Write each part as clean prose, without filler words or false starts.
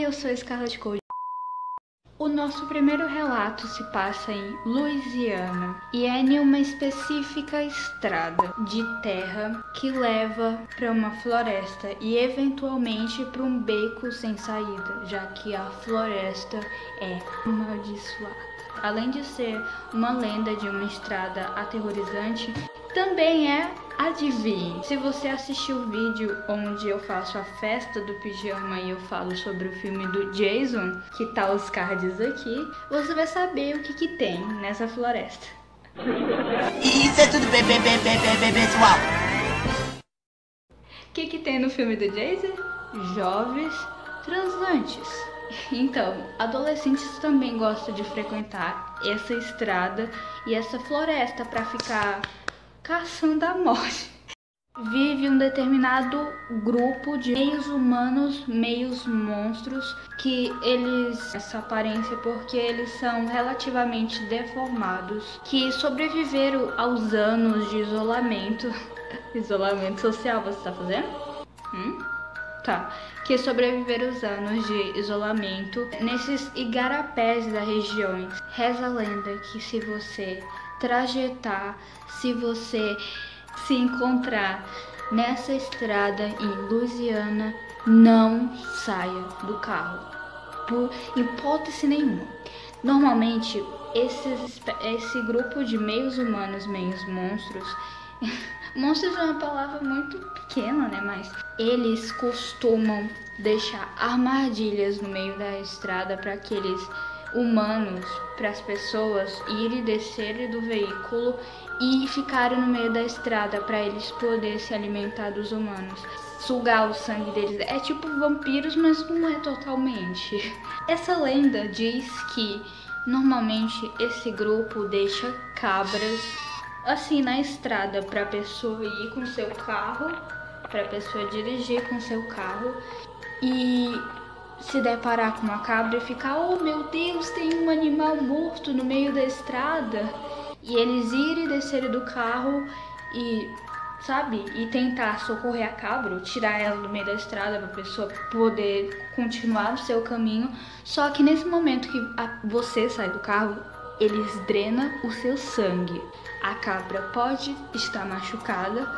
eu sou Scarlett Code. O nosso primeiro relato se passa em Louisiana e é em uma específica estrada de terra que leva para uma floresta e eventualmente para um beco sem saída, já que a floresta é amaldiçoada. Além de ser uma lenda de uma estrada aterrorizante, também é, adivinhe, se você assistiu o vídeo onde eu faço a festa do pijama e eu falo sobre o filme do Jason, que tá os cards aqui, você vai saber o que tem nessa floresta. Isso é tudo bem, pessoal. O que tem no filme do Jason? Jovens transantes. Então, adolescentes também gostam de frequentar essa estrada e essa floresta para ficar caçando a morte. Vive um determinado grupo de meios humanos, meios monstros, que eles essa aparência porque eles são relativamente deformados, que sobreviveram aos anos de isolamento. Isolamento social, você tá fazendo? Tá. Que sobreviveram os anos de isolamento nesses igarapés da região. Reza a lenda que se você trajetar, se você se encontrar nessa estrada em Louisiana, não saia do carro, por hipótese nenhuma. Normalmente, esse grupo de meios humanos, meios monstros, monstros é uma palavra muito pequena, né? Mas eles costumam deixar armadilhas no meio da estrada para aqueles humanos, para as pessoas irem e descerem do veículo e ficarem no meio da estrada para eles poderem se alimentar dos humanos, sugar o sangue deles. É tipo vampiros, mas não é totalmente. Essa lenda diz que normalmente esse grupo deixa cabras assim na estrada para a pessoa ir com seu carro, para a pessoa dirigir com seu carro e se deparar com uma cabra e ficar: oh meu Deus, tem um animal morto no meio da estrada, e eles irem e descerem do carro e, sabe, e tentar socorrer a cabra ou tirar ela do meio da estrada para a pessoa poder continuar o seu caminho. Só que nesse momento que você sai do carro, eles drenam o seu sangue. A cabra pode estar machucada,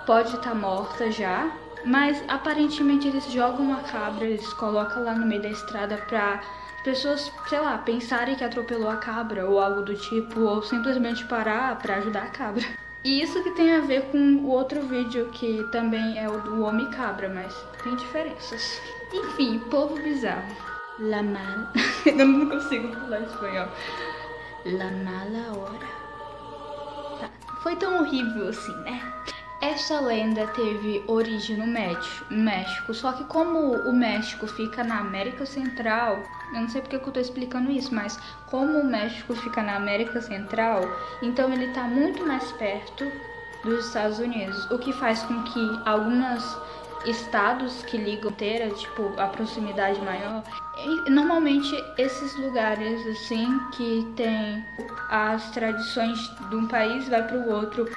pode estar morta já, mas aparentemente eles jogam a cabra, eles colocam lá no meio da estrada para pessoas, sei lá, pensarem que atropelou a cabra ou algo do tipo, ou simplesmente parar para ajudar a cabra. E isso que tem a ver com o outro vídeo que também é o do homem cabra, mas tem diferenças. Enfim, povo bizarro. La mala... Eu não consigo falar espanhol. La mala hora. Tá. Foi tão horrível assim, né? Essa lenda teve origem no México, só que como o México fica na América Central, eu não sei porque que eu tô explicando isso, mas como o México fica na América Central, então ele tá muito mais perto dos Estados Unidos, o que faz com que alguns estados que ligam inteira, tipo, a proximidade maior, normalmente esses lugares assim que tem as tradições de um país vai para o outro.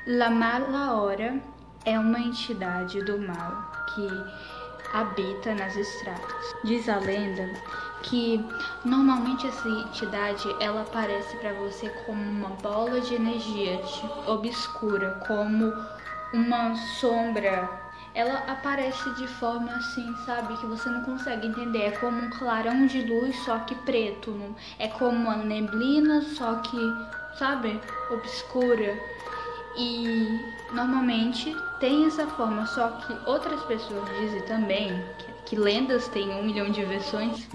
La Mala Hora é uma entidade do mal que habita nas estradas. Diz a lenda que normalmente essa entidade ela aparece para você como uma bola de energia obscura, como uma sombra. Ela aparece de forma assim, sabe, que você não consegue entender. É como um clarão de luz, só que preto. É como uma neblina, só que, sabe, obscura. E normalmente tem essa forma, só que outras pessoas dizem também que lendas têm 1 milhão de versões.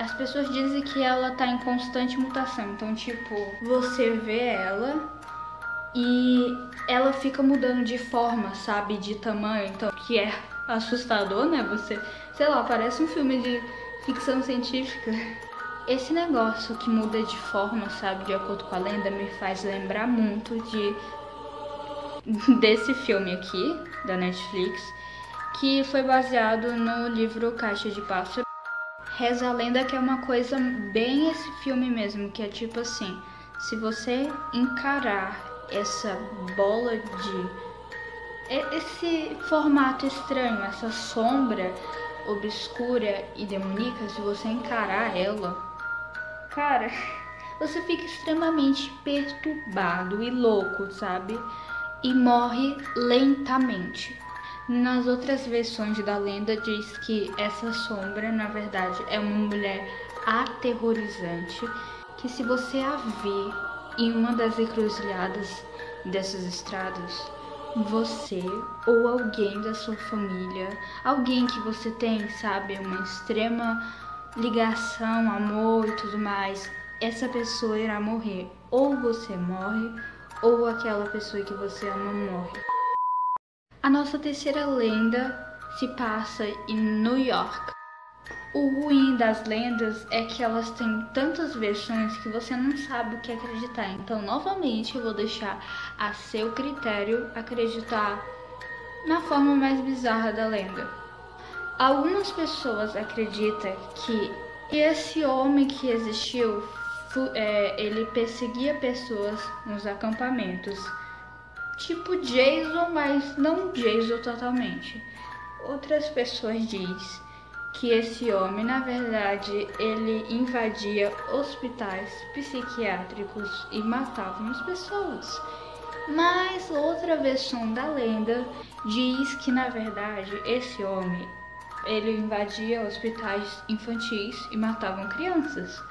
As pessoas dizem que ela tá em constante mutação, então tipo, você vê ela e ela fica mudando de forma, sabe, de tamanho, então que é assustador, né? Você, sei lá, parece um filme de ficção científica. Esse negócio que muda de forma, sabe, de acordo com a lenda, me faz lembrar muito desse filme aqui, da Netflix, que foi baseado no livro Caixa de Pássaro. Reza a lenda que é uma coisa bem esse filme mesmo, que é tipo assim, se você encarar essa bola de... esse formato estranho, essa sombra, obscura e demoníaca, se você encarar ela, cara, você fica extremamente perturbado e louco, sabe? E morre lentamente. Nas outras versões da lenda diz que essa sombra, na verdade, é uma mulher aterrorizante, que se você a vê em uma das encruzilhadas dessas estradas, você ou alguém da sua família, alguém que você tem, sabe, uma extrema ligação, amor e tudo mais, essa pessoa irá morrer. Ou você morre, ou aquela pessoa que você ama morre. A nossa terceira lenda se passa em New York. O ruim das lendas é que elas têm tantas versões que você não sabe o que acreditar. Então, novamente, eu vou deixar a seu critério acreditar na forma mais bizarra da lenda. Algumas pessoas acreditam que esse homem que existiu, ele perseguia pessoas nos acampamentos. Tipo Jason, mas não Jason totalmente. Outras pessoas dizem que esse homem, na verdade, ele invadia hospitais psiquiátricos e matava as pessoas. Mas outra versão da lenda diz que, na verdade, esse homem, ele invadia hospitais infantis e matava crianças.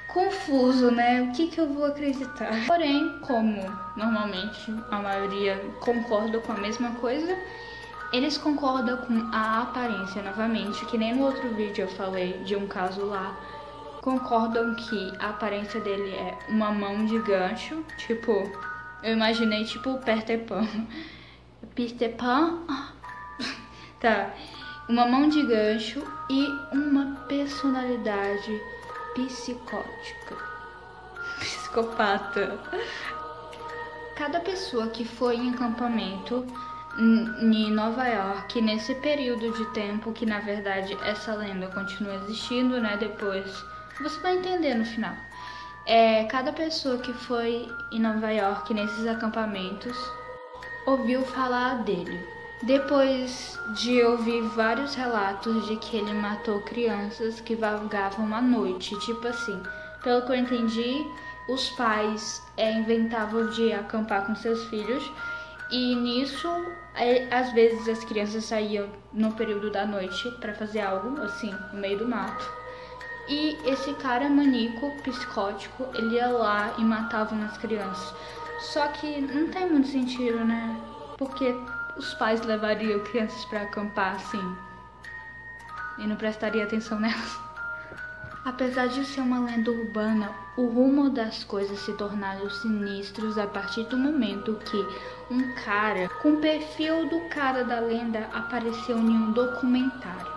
Confuso, né? O que eu vou acreditar? Porém, como normalmente a maioria concorda com a mesma coisa, eles concordam com a aparência novamente, que nem no outro vídeo eu falei de um caso lá. Concordam que a aparência dele é uma mão de gancho, tipo, eu imaginei tipo Peter Pan. Peter Pan? Tá. Uma mão de gancho e uma personalidade psicótica. Psicopata. Cada pessoa que foi em acampamento em Nova York, nesse período de tempo que na verdade essa lenda continua existindo, né? Depois você vai entender no final. Cada pessoa que foi em Nova York nesses acampamentos ouviu falar dele. Depois de ouvir vários relatos de que ele matou crianças que vagavam à noite, tipo assim, pelo que eu entendi, os pais inventavam de acampar com seus filhos e nisso, às vezes as crianças saíam no período da noite para fazer algo, assim, no meio do mato. E esse cara maníaco, psicótico, ele ia lá e matava umas crianças. Só que não tem muito sentido, né? Porque os pais levariam crianças para acampar assim e não prestaria atenção nelas. Apesar de ser uma lenda urbana, o rumo das coisas se tornaram sinistros a partir do momento que um cara com o perfil do cara da lenda apareceu em um documentário.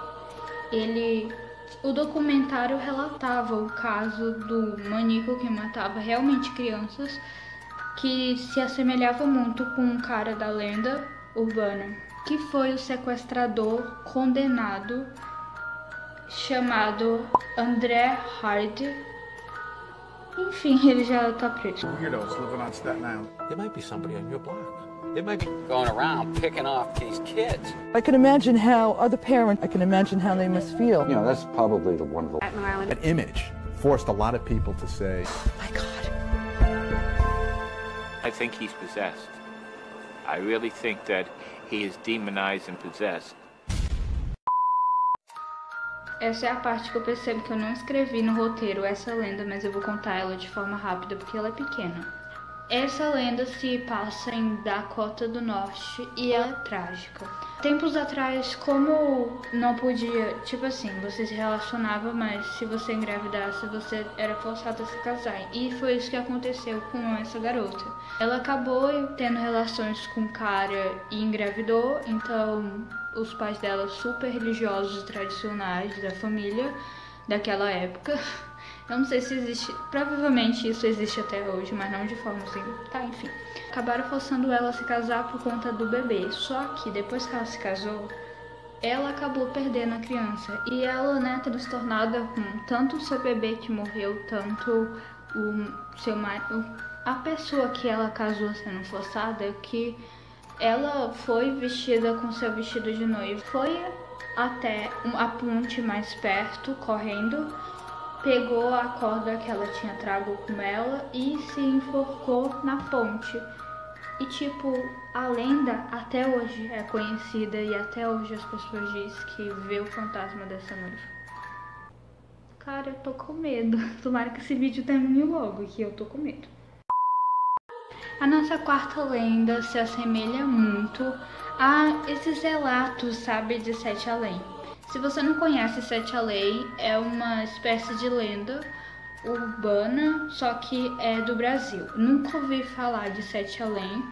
O documentário relatava o caso do maníaco que matava realmente crianças, que se assemelhava muito com um cara da lenda urbana, que foi o sequestrador condenado chamado André Hardy. Enfim, ele já tá preso. Weirdos living on Staten Island. There might be somebody on your block. They might be going around picking off these kids. I can imagine how other parents, I can imagine how they must feel. You know, that's probably the one of the... Staten Island. That image forced a lot of people to say, My God. I think he's possessed. I really think that he is demonized and possessed. Essa é a parte que eu percebo que eu não escrevi no roteiro essa lenda, mas eu vou contar ela de forma rápida porque ela é pequena. Essa lenda se passa em Dakota do Norte e ela é trágica. Tempos atrás, como não podia, tipo assim, você se relacionava, mas se você engravidasse, você era forçado a se casar. E foi isso que aconteceu com essa garota. Ela acabou tendo relações com o cara e engravidou, então os pais dela, super religiosos e tradicionais da família daquela época, eu não sei se existe, provavelmente isso existe até hoje, mas não de forma assim, tá, enfim. Acabaram forçando ela a se casar por conta do bebê, só que depois que ela se casou, ela acabou perdendo a criança. E ela, né, transtornada com tanto o seu bebê que morreu, tanto o seu marido, a pessoa que ela casou sendo forçada, que ela foi vestida com seu vestido de noiva. Foi até a ponte mais perto, correndo, pegou a corda que ela tinha trago com ela e se enforcou na ponte. E tipo, a lenda até hoje é conhecida e até hoje as pessoas dizem que vê o fantasma dessa noiva. Cara, eu tô com medo. Tomara que esse vídeo termine logo, que eu tô com medo. A nossa quarta lenda se assemelha muito a esses relatos, sabe, de Sete Além. Se você não conhece Sete Além, é uma espécie de lenda urbana, só que é do Brasil. Nunca ouvi falar de Sete Além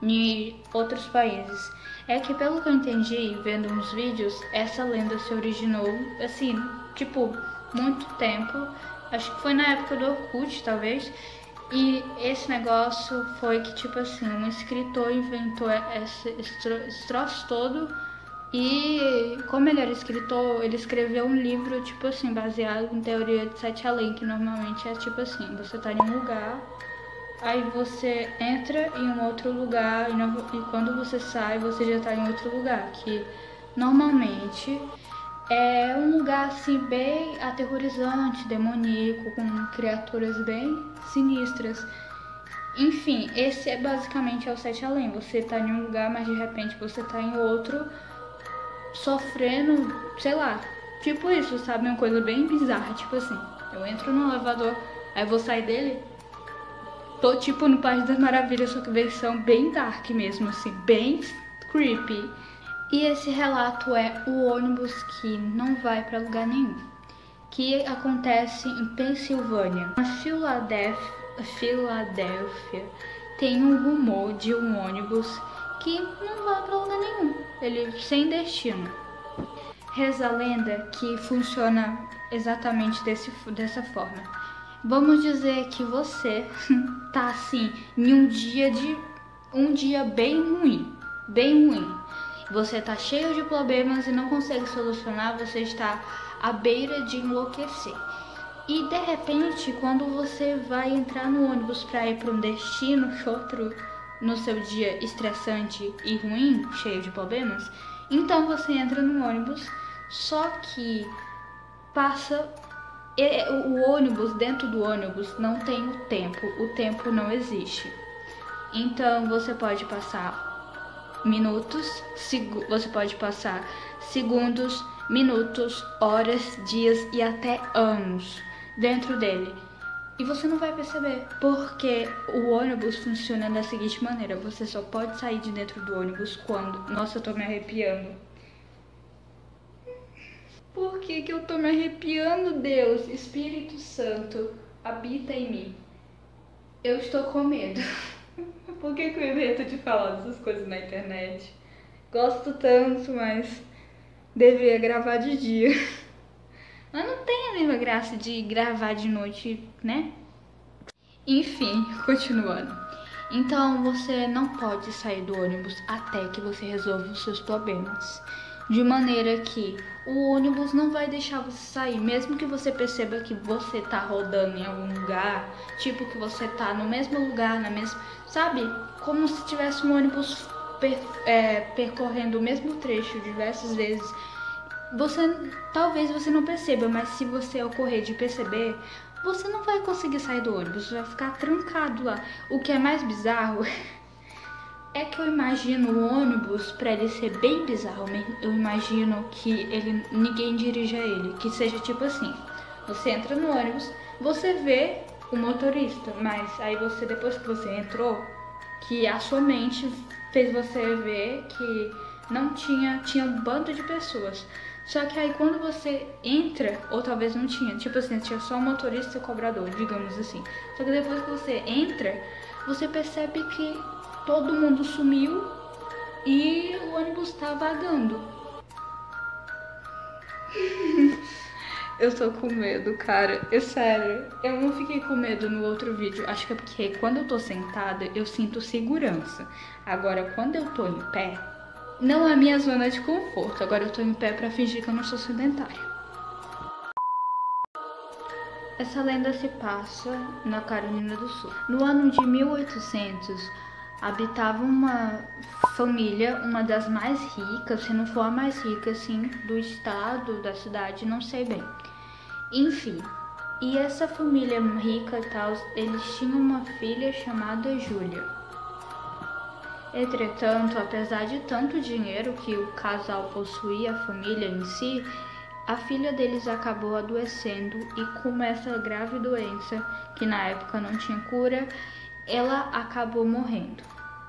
em outros países. É que, pelo que eu entendi, vendo uns vídeos, essa lenda se originou, assim, tipo, muito tempo. Acho que foi na época do Orkut, talvez. E esse negócio foi que, tipo assim, um escritor inventou esse troço todo. E como ele era escritor, ele escreveu um livro, tipo assim, baseado em teoria de Sete Além, que normalmente é tipo assim, você tá em um lugar, aí você entra em um outro lugar, e quando você sai, você já tá em outro lugar, que normalmente é um lugar assim bem aterrorizante, demoníaco, com criaturas bem sinistras. Enfim, esse é basicamente o Sete Além. Você tá em um lugar, mas de repente você tá em outro, sofrendo, sei lá, tipo isso, sabe? Uma coisa bem bizarra, tipo assim, eu entro no elevador, aí vou sair dele, tô tipo no País das Maravilhas, só que versão bem dark mesmo, assim, bem creepy. E esse relato é o ônibus que não vai pra lugar nenhum, que acontece em Pensilvânia. Na Filadélfia tem um rumor de um ônibus que não vai pra lugar nenhum, ele sem destino. Reza a lenda que funciona exatamente dessa forma. Vamos dizer que você tá assim em um dia bem ruim. Você tá cheio de problemas e não consegue solucionar, você está à beira de enlouquecer. E de repente, quando você vai entrar no ônibus para ir para um destino outro no seu dia estressante e ruim, cheio de problemas, então você entra no ônibus, só que o ônibus, dentro do ônibus não tem o tempo não existe. Então você pode passar minutos, você pode passar segundos, minutos, horas, dias e até anos dentro dele. E você não vai perceber, porque o ônibus funciona da seguinte maneira: você só pode sair de dentro do ônibus quando... Nossa, eu tô me arrepiando. Por que eu tô me arrepiando, Deus? Espírito Santo, habita em mim. Eu estou com medo. Por que eu invento de falar dessas coisas na internet? Gosto tanto, mas deveria gravar de dia. Mas não tem a mesma graça de gravar de noite, né? Enfim, continuando. Então você não pode sair do ônibus até que você resolva os seus problemas. De maneira que o ônibus não vai deixar você sair, mesmo que você perceba que você tá rodando em algum lugar, tipo que você tá no mesmo lugar, sabe? Como se tivesse um ônibus percorrendo o mesmo trecho diversas vezes. Talvez você não perceba, mas se você ocorrer de perceber, você não vai conseguir sair do ônibus, você vai ficar trancado lá. O que é mais bizarro é que eu imagino o ônibus, pra ele ser bem bizarro, eu imagino que ninguém dirija ele, que seja tipo assim, você entra no ônibus, você vê o motorista, mas aí depois que você entrou, que a sua mente fez você ver que não tinha um bando de pessoas. Só que aí quando você entra, ou talvez não tinha, tipo assim, tinha só o motorista e o cobrador, digamos assim. Só que depois que você entra, você percebe que todo mundo sumiu e o ônibus tá vagando. Eu tô com medo, cara. Sério, eu não fiquei com medo no outro vídeo. Acho que é porque quando eu tô sentada, eu sinto segurança. Agora, quando eu tô em pé, não é minha zona de conforto. Agora eu tô em pé pra fingir que eu não sou sedentária. Essa lenda se passa na Carolina do Sul. No ano de 1800, habitava uma família, uma das mais ricas, se não for a mais rica, assim, do estado, da cidade, não sei bem. Enfim, e essa família rica e tal, eles tinham uma filha chamada Júlia. Entretanto, apesar de tanto dinheiro que o casal possuía, a família em si, a filha deles acabou adoecendo e com essa grave doença, que na época não tinha cura, ela acabou morrendo.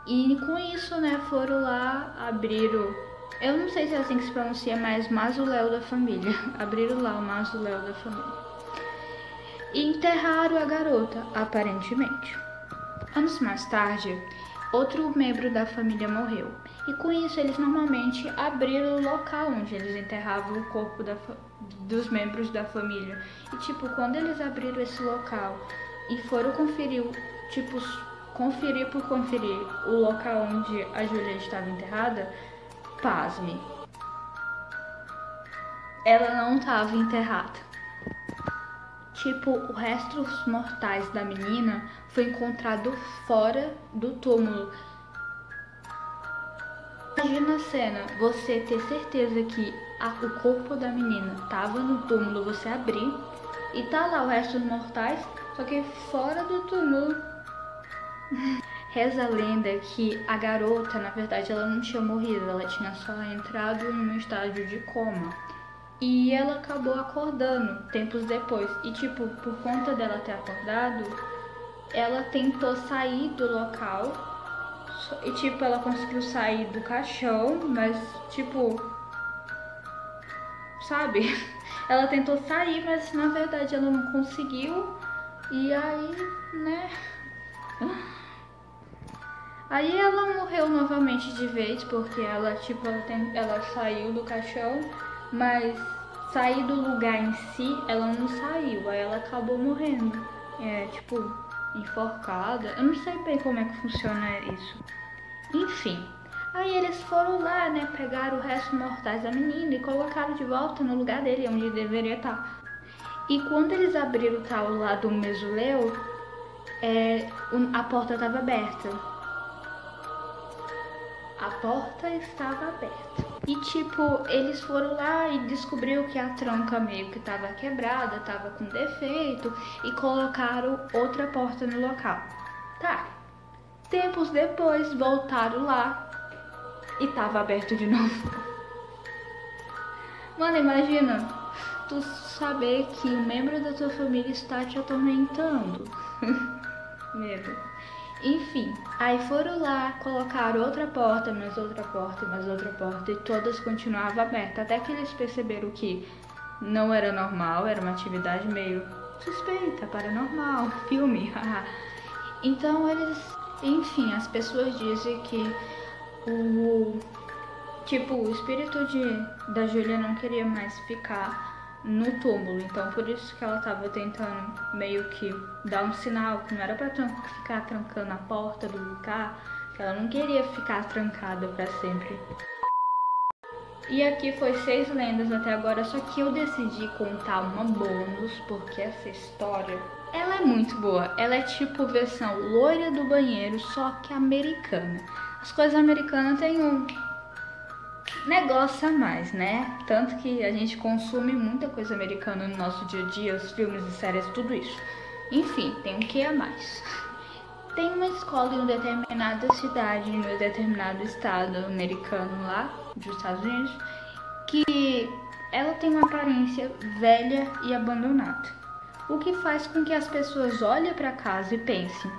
E com isso, né, foram lá, abriram, eu não sei se é assim que se pronuncia, mas mausoléu da família. Abriram lá o mausoléu da família. E enterraram a garota, aparentemente. Anos mais tarde, outro membro da família morreu. E com isso, eles normalmente abriram o local onde eles enterravam o corpo dos membros da família. E tipo, quando eles abriram esse local e foram conferir, tipo, conferir por conferir o local onde a Júlia estava enterrada, pasme, ela não estava enterrada. Tipo, os restos mortais da menina foi encontrado fora do túmulo. Imagina a cena, você ter certeza que o corpo da menina estava no túmulo, você abrir e tá lá os restos mortais, só que fora do túmulo. Reza a lenda que a garota, na verdade, ela não tinha morrido, ela tinha só entrado em um estágio de coma. E ela acabou acordando tempos depois. E tipo, por conta dela ter acordado, ela tentou sair do local. E tipo, ela conseguiu sair do caixão, mas tipo, sabe? Ela tentou sair, mas na verdade ela não conseguiu. E aí, né? Aí ela morreu novamente de vez, porque ela, tipo, ela saiu do caixão, mas sair do lugar em si, ela não saiu, aí ela acabou morrendo. Tipo, enforcada. Eu não sei bem como é que funciona isso. Enfim, aí eles foram lá, né, pegaram os restos mortais da menina e colocaram de volta no lugar dele, onde ele deveria estar. E quando eles abriram o tal lá do mausoléu, a porta estava aberta. A porta estava aberta. E tipo, eles foram lá e descobriram que a tranca meio que estava quebrada, estava com defeito e colocaram outra porta no local. Tá. Tempos depois voltaram lá e estava aberto de novo. Mano, imagina tu saber que um membro da tua família está te atormentando. Medo. Enfim, aí foram lá, colocaram outra porta, mais outra porta, mais outra porta e todas continuavam abertas, até que eles perceberam que não era normal, era uma atividade meio suspeita, paranormal, filme. Então eles, enfim, as pessoas dizem que o espírito da Júlia não queria mais ficar no túmulo, então por isso que ela tava tentando meio que dar um sinal que não era pra ficar trancando a porta do lugar, que ela não queria ficar trancada pra sempre. E aqui foi 6 lendas até agora, só que eu decidi contar uma bônus, porque essa história, ela é muito boa. Ela é tipo versão loira do banheiro, só que americana. As coisas americanas têm um negócio a mais, né? Tanto que a gente consome muita coisa americana no nosso dia a dia, os filmes e séries, tudo isso. Enfim, tem um que a mais. Tem uma escola em uma determinada cidade, em um determinado estado americano lá, dos Estados Unidos, que ela tem uma aparência velha e abandonada. O que faz com que as pessoas olhem para casa e pensem,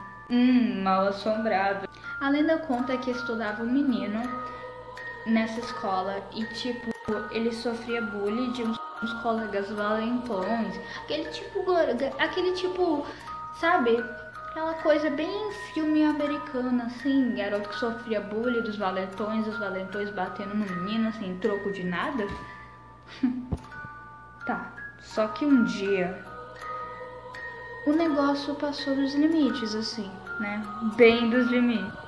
mal assombrado. A lenda conta que estudava um menino nessa escola e tipo, ele sofria bullying de uns colegas valentões, aquele tipo, sabe, aquela coisa bem filme americano, assim, garoto que sofria bullying dos valentões, os valentões batendo no menino, assim, troco de nada. Tá, só que um dia o negócio passou dos limites, assim, né, bem dos limites.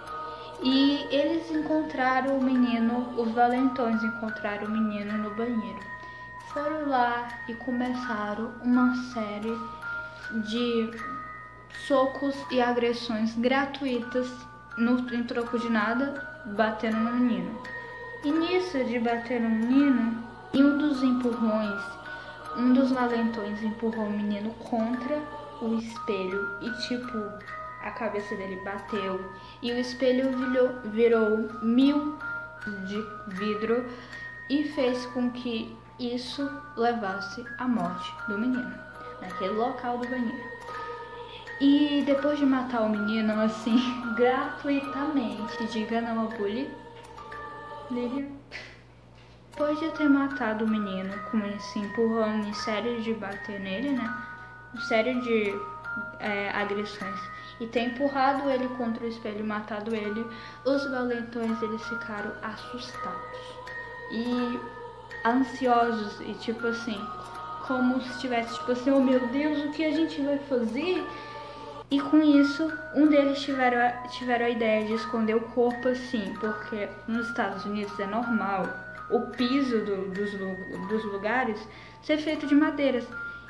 E eles encontraram o menino, os valentões encontraram o menino no banheiro. Foram lá e começaram uma série de socos e agressões gratuitas em troco de nada, batendo no menino. E nisso de bater no menino, em um dos empurrões, um dos valentões empurrou o menino contra o espelho e tipo, a cabeça dele bateu e o espelho virou 1000 de vidro e fez com que isso levasse à morte do menino, naquele local do banheiro. E depois de matar o menino, assim, gratuitamente, diga não ao bullying, Lívia. Depois de ter matado o menino com esse empurrão e série de bater nele, né, série de agressões, e ter empurrado ele contra o espelho e matado ele, os valentões, eles ficaram assustados e ansiosos e tipo assim, como se tivesse tipo assim, oh meu Deus, o que a gente vai fazer? E com isso, um deles tiveram a ideia de esconder o corpo assim, porque nos Estados Unidos é normal o piso dos lugares ser feito de madeiras.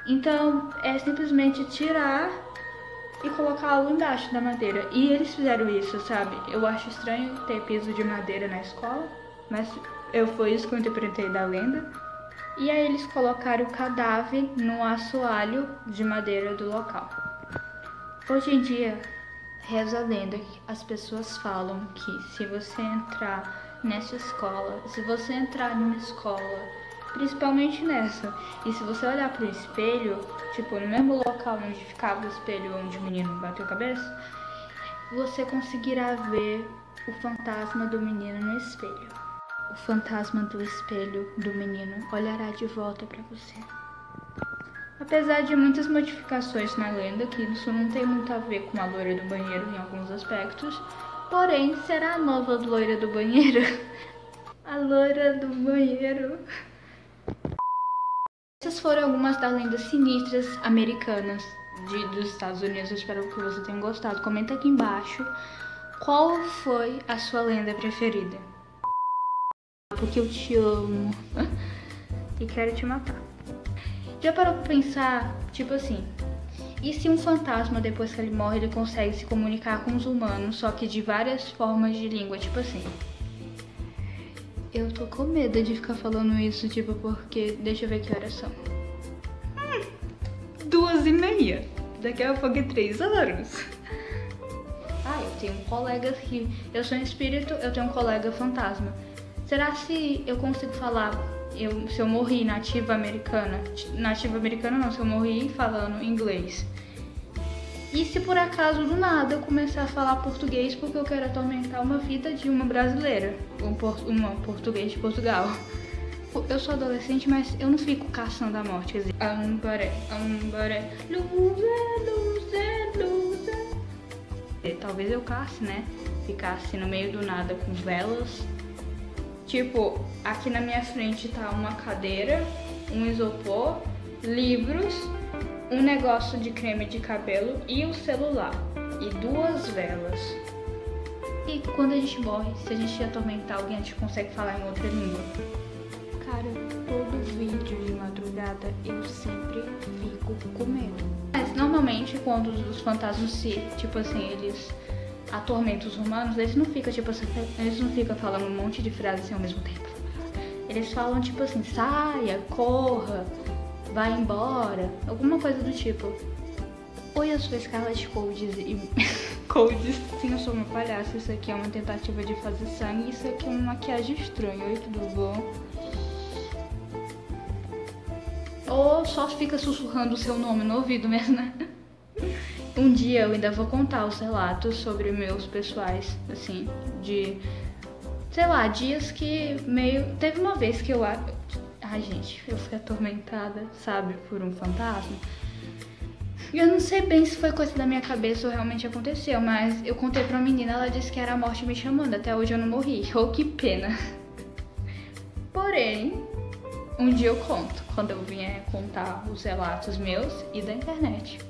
Então é simplesmente tirar e colocar algo embaixo da madeira. E eles fizeram isso, sabe? Eu acho estranho ter piso de madeira na escola, mas foi isso que eu interpretei da lenda. E aí eles colocaram o cadáver no assoalho de madeira do local. Hoje em dia, reza a lenda que as pessoas falam que se você entrar nessa escola, se você entrar numa escola, principalmente nessa, e se você olhar pro espelho, tipo no mesmo local onde ficava o espelho onde o menino bateu a cabeça, você conseguirá ver o fantasma do menino no espelho. O fantasma do espelho do menino olhará de volta para você. Apesar de muitas modificações na lenda, que isso não tem muito a ver com a loira do banheiro em alguns aspectos, porém, será a nova loira do banheiro? A loira do banheiro. Essas foram algumas das lendas sinistras americanas dos Estados Unidos. Eu espero que você tenha gostado. Comenta aqui embaixo qual foi a sua lenda preferida. Porque eu te amo e quero te matar. Já parou pra pensar, tipo assim, e se um fantasma, depois que ele morre, ele consegue se comunicar com os humanos, só que de várias formas de língua, tipo assim? Eu tô com medo de ficar falando isso, tipo, porque, deixa eu ver que horas são. 2h30, daqui a pouco é 3 horas. Eu tenho colegas que, eu sou um espírito, eu tenho um colega fantasma. Será se eu consigo falar... se eu morri nativa americana não, se eu morri falando inglês. E se por acaso do nada eu começar a falar português porque eu quero atormentar uma vida de uma brasileira, uma português de Portugal. Eu sou adolescente, mas eu não fico caçando a morte, quer dizer, talvez eu casse, né? Ficasse no meio do nada com velas. Tipo, aqui na minha frente tá uma cadeira, um isopor, livros, um negócio de creme de cabelo e o celular. E 2 velas. E quando a gente morre, se a gente atormentar alguém, a gente consegue falar em outra língua. Cara, todo vídeo de madrugada eu sempre fico com medo. Mas normalmente quando os fantasmas tipo assim, eles... atormentam os humanos, eles não ficam tipo assim, eles não ficam falando um monte de frases assim ao mesmo tempo. Eles falam tipo assim, saia, corra, vai embora, alguma coisa do tipo. Oi, eu sou Scarlet Codes e... Codes, sim, eu sou uma palhaça, isso aqui é uma tentativa de fazer sangue, isso aqui é uma maquiagem estranha. Oi, tudo bom? Ou só fica sussurrando o seu nome no ouvido mesmo, né? Um dia eu ainda vou contar os relatos sobre meus pessoais, assim, de, sei lá, dias que meio... Teve uma vez que ai, gente, eu fui atormentada, sabe, por um fantasma. Eu não sei bem se foi coisa da minha cabeça ou realmente aconteceu, mas eu contei pra uma menina, ela disse que era a morte me chamando. Até hoje eu não morri, oh, que pena. Porém, um dia eu conto, quando eu vier contar os relatos meus e da internet.